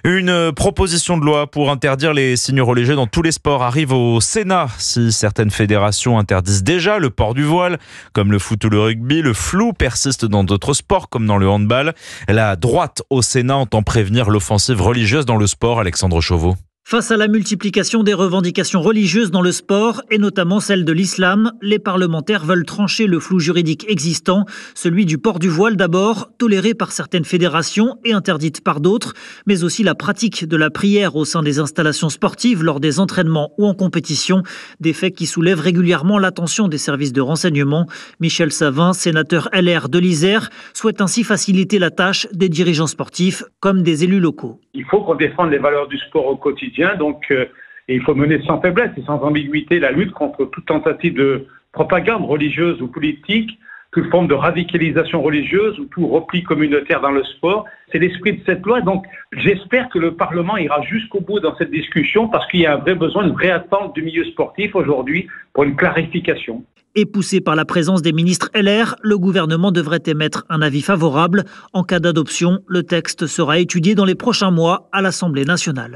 Une proposition de loi pour interdire les signes religieux dans tous les sports arrive au Sénat. Si certaines fédérations interdisent déjà le port du voile, comme le foot ou le rugby, le flou persiste dans d'autres sports, comme dans le handball. La droite au Sénat entend prévenir l'offensive religieuse dans le sport. Alexandre Chauveau. Face à la multiplication des revendications religieuses dans le sport, et notamment celle de l'islam, les parlementaires veulent trancher le flou juridique existant, celui du port du voile d'abord, toléré par certaines fédérations et interdite par d'autres, mais aussi la pratique de la prière au sein des installations sportives lors des entraînements ou en compétition, des faits qui soulèvent régulièrement l'attention des services de renseignement. Michel Savin, sénateur LR de l'Isère, souhaite ainsi faciliter la tâche des dirigeants sportifs comme des élus locaux. Il faut qu'on défende les valeurs du sport au quotidien, donc il faut mener sans faiblesse et sans ambiguïté la lutte contre toute tentative de propagande religieuse ou politique, toute forme de radicalisation religieuse ou tout repli communautaire dans le sport. C'est l'esprit de cette loi, donc j'espère que le Parlement ira jusqu'au bout dans cette discussion parce qu'il y a un vrai besoin, une vraie attente du milieu sportif aujourd'hui pour une clarification. Et poussé par la présence des ministres LR, le gouvernement devrait émettre un avis favorable. En cas d'adoption, le texte sera étudié dans les prochains mois à l'Assemblée nationale.